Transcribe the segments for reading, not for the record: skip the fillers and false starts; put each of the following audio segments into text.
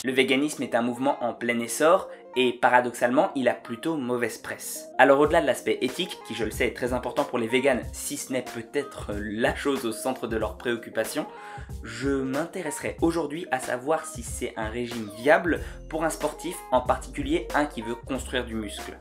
Le véganisme est un mouvement en plein essor et paradoxalement, il a plutôt mauvaise presse. Alors au-delà de l'aspect éthique, qui je le sais est très important pour les véganes, si ce n'est peut-être la chose au centre de leurs préoccupations, je m'intéresserai aujourd'hui à savoir si c'est un régime viable pour un sportif, en particulier un qui veut construire du muscle.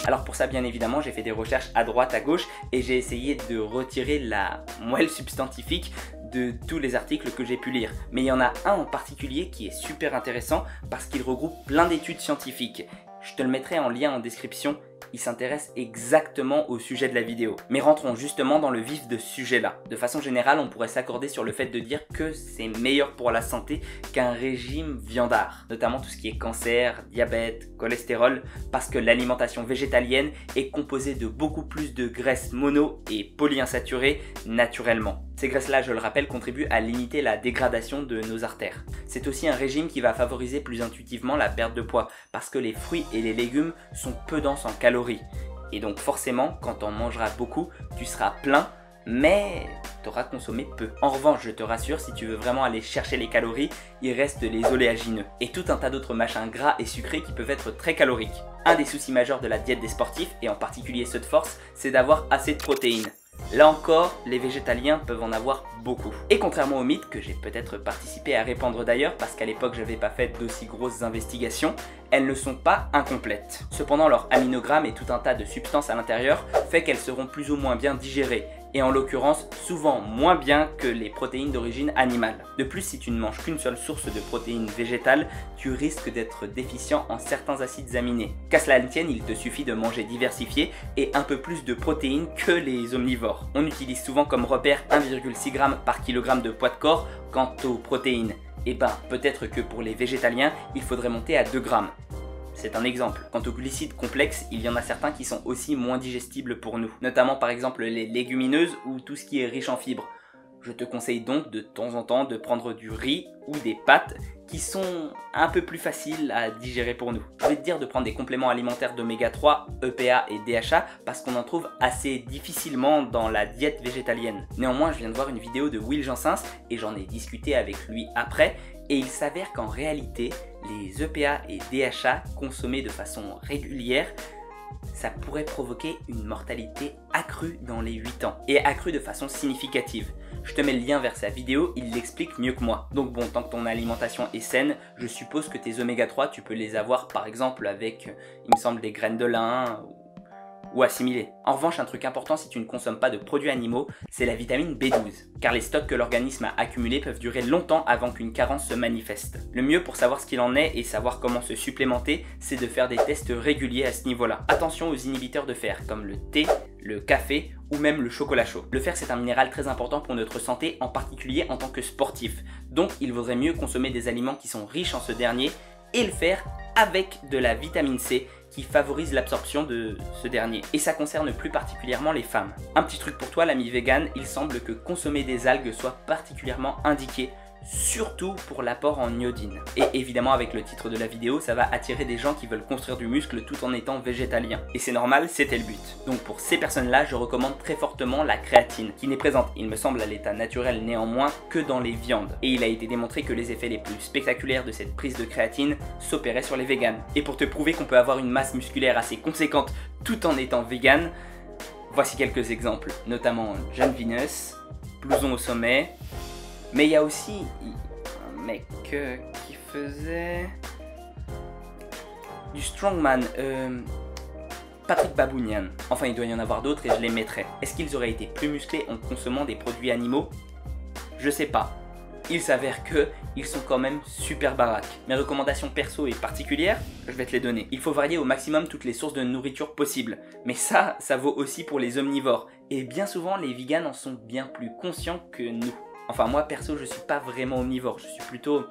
Alors pour ça, bien évidemment, j'ai fait des recherches à droite, à gauche et j'ai essayé de retirer la moelle substantifique de tous les articles que j'ai pu lire. Mais il y en a un en particulier qui est super intéressant parce qu'il regroupe plein d'études scientifiques. Je te le mettrai en lien en description, il s'intéresse exactement au sujet de la vidéo. Mais rentrons justement dans le vif de ce sujet-là. De façon générale, on pourrait s'accorder sur le fait de dire que c'est meilleur pour la santé qu'un régime viandard, notamment tout ce qui est cancer, diabète, cholestérol, parce que l'alimentation végétalienne est composée de beaucoup plus de graisses mono et polyinsaturées naturellement. Ces graisses-là, je le rappelle, contribuent à limiter la dégradation de nos artères. C'est aussi un régime qui va favoriser plus intuitivement la perte de poids, parce que les fruits et les légumes sont peu denses en calories. Et donc forcément, quand on mangera beaucoup, tu seras plein, mais tu auras consommé peu. En revanche, je te rassure, si tu veux vraiment aller chercher les calories, il reste les oléagineux. Et tout un tas d'autres machins gras et sucrés qui peuvent être très caloriques. Un des soucis majeurs de la diète des sportifs, et en particulier ceux de force, c'est d'avoir assez de protéines. Là encore, les végétaliens peuvent en avoir beaucoup. Et contrairement aux mythes que j'ai peut-être participé à répandre d'ailleurs, parce qu'à l'époque j'avais pas fait d'aussi grosses investigations, elles ne sont pas incomplètes. Cependant, leur aminogramme et tout un tas de substances à l'intérieur fait qu'elles seront plus ou moins bien digérées, et en l'occurrence souvent moins bien que les protéines d'origine animale. De plus, si tu ne manges qu'une seule source de protéines végétales, tu risques d'être déficient en certains acides aminés. Qu'à cela ne tienne, il te suffit de manger diversifié et un peu plus de protéines que les omnivores. On utilise souvent comme repère 1,6 g par kilogramme de poids de corps quant aux protéines. Et ben, peut-être que pour les végétaliens, il faudrait monter à 2 grammes. C'est un exemple. Quant aux glucides complexes, il y en a certains qui sont aussi moins digestibles pour nous, notamment par exemple les légumineuses ou tout ce qui est riche en fibres. Je te conseille donc de temps en temps de prendre du riz ou des pâtes qui sont un peu plus faciles à digérer pour nous. Je vais te dire de prendre des compléments alimentaires d'oméga 3, EPA et DHA parce qu'on en trouve assez difficilement dans la diète végétalienne. Néanmoins, je viens de voir une vidéo de Will Jansens et j'en ai discuté avec lui après et il s'avère qu'en réalité, les EPA et DHA consommés de façon régulière, ça pourrait provoquer une mortalité accrue dans les 8 ans, et accrue de façon significative. Je te mets le lien vers sa vidéo, il l'explique mieux que moi. Donc bon, tant que ton alimentation est saine, je suppose que tes oméga 3, tu peux les avoir par exemple avec, il me semble, des graines de lin ou assimilées. En revanche, un truc important si tu ne consommes pas de produits animaux, c'est la vitamine B12, car les stocks que l'organisme a accumulés peuvent durer longtemps avant qu'une carence se manifeste. Le mieux pour savoir ce qu'il en est et savoir comment se supplémenter, c'est de faire des tests réguliers à ce niveau-là. Attention aux inhibiteurs de fer, comme le thé, le café ou même le chocolat chaud. Le fer, c'est un minéral très important pour notre santé, en particulier en tant que sportif. Donc il vaudrait mieux consommer des aliments qui sont riches en ce dernier et le faire avec de la vitamine C qui favorise l'absorption de ce dernier. Et ça concerne plus particulièrement les femmes. Un petit truc pour toi, l'ami vegan, il semble que consommer des algues soit particulièrement indiqué, surtout pour l'apport en iodine. Et évidemment, avec le titre de la vidéo, ça va attirer des gens qui veulent construire du muscle tout en étant végétalien. Et c'est normal, c'était le but. Donc pour ces personnes-là, je recommande très fortement la créatine, qui n'est présente, il me semble, à l'état naturel néanmoins, que dans les viandes. Et il a été démontré que les effets les plus spectaculaires de cette prise de créatine s'opéraient sur les véganes. Et pour te prouver qu'on peut avoir une masse musculaire assez conséquente tout en étant vegan, voici quelques exemples, notamment John Venus, Blouson au sommet. Mais il y a aussi un mec qui faisait du strongman, Patrick Babounian. Enfin, il doit y en avoir d'autres et je les mettrai. Est-ce qu'ils auraient été plus musclés en consommant des produits animaux? Je sais pas. Il s'avère que ils sont quand même super baraques. Mes recommandations perso et particulières, je vais te les donner. Il faut varier au maximum toutes les sources de nourriture possibles. Mais ça vaut aussi pour les omnivores. Et bien souvent, les vegans en sont bien plus conscients que nous. Enfin moi perso je suis pas vraiment omnivore, je suis plutôt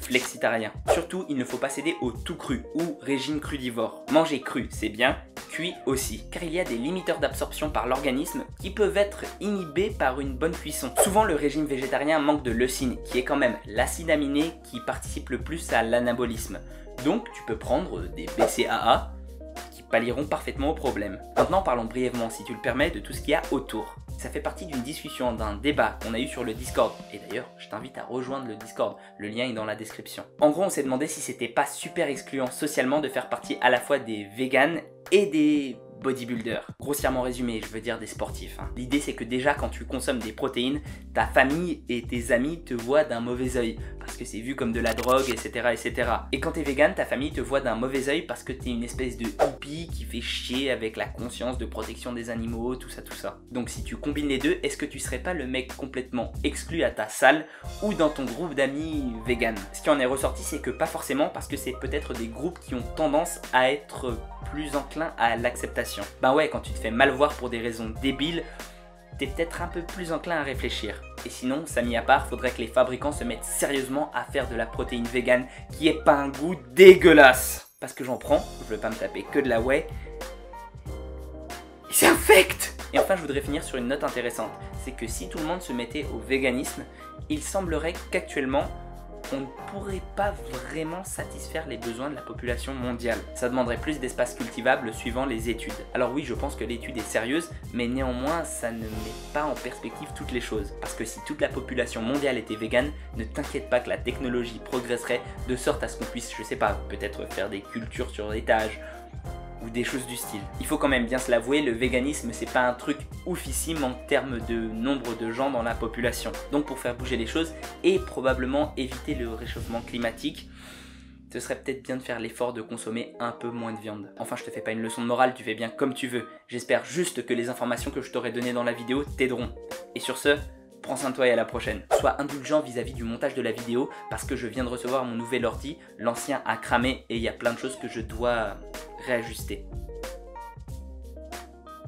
flexitarien. Surtout il ne faut pas céder au tout cru ou régime crudivore. Manger cru c'est bien, cuit aussi. Car il y a des limiteurs d'absorption par l'organisme qui peuvent être inhibés par une bonne cuisson. Souvent le régime végétarien manque de leucine qui est quand même l'acide aminé qui participe le plus à l'anabolisme. Donc tu peux prendre des BCAA qui pallieront parfaitement au problème. Maintenant parlons brièvement si tu le permets de tout ce qu'il y a autour. Ça fait partie d'une discussion, d'un débat qu'on a eu sur le Discord. Et d'ailleurs, je t'invite à rejoindre le Discord, le lien est dans la description. En gros, on s'est demandé si c'était pas super excluant socialement de faire partie à la fois des véganes et des bodybuilders. Grossièrement résumé, je veux dire des sportifs. L'idée c'est que déjà quand tu consommes des protéines, ta famille et tes amis te voient d'un mauvais œil parce que c'est vu comme de la drogue, etc. etc. Et quand t'es vegan, ta famille te voit d'un mauvais œil parce que t'es une espèce de hippie qui fait chier avec la conscience de protection des animaux, tout ça, tout ça. Donc si tu combines les deux, est-ce que tu serais pas le mec complètement exclu à ta salle ou dans ton groupe d'amis vegan? Ce qui en est ressorti, c'est que pas forcément, parce que c'est peut-être des groupes qui ont tendance à être plus enclins à l'acceptation. Ben ouais, quand tu te fais mal voir pour des raisons débiles, t'es peut-être un peu plus enclin à réfléchir. Et sinon, ça mis à part, faudrait que les fabricants se mettent sérieusement à faire de la protéine végane qui ait pas un goût dégueulasse. Parce que j'en prends, je veux pas me taper que de la whey, c'est infect. Et enfin, je voudrais finir sur une note intéressante, c'est que si tout le monde se mettait au véganisme, il semblerait qu'actuellement, on ne pourrait pas vraiment satisfaire les besoins de la population mondiale. Ça demanderait plus d'espace cultivable suivant les études. Alors oui, je pense que l'étude est sérieuse, mais néanmoins, ça ne met pas en perspective toutes les choses. Parce que si toute la population mondiale était végane, ne t'inquiète pas que la technologie progresserait de sorte à ce qu'on puisse, je sais pas, peut-être faire des cultures sur l'étage, ou des choses du style. Il faut quand même bien se l'avouer, le véganisme c'est pas un truc oufissime en termes de nombre de gens dans la population. Donc pour faire bouger les choses et probablement éviter le réchauffement climatique, ce serait peut-être bien de faire l'effort de consommer un peu moins de viande. Enfin, je te fais pas une leçon de morale, tu fais bien comme tu veux. J'espère juste que les informations que je t'aurai données dans la vidéo t'aideront. Et sur ce, prends soin de toi et à la prochaine. Sois indulgent vis-à-vis du montage de la vidéo parce que je viens de recevoir mon nouvel ordi, l'ancien a cramé et il y a plein de choses que je dois réajuster.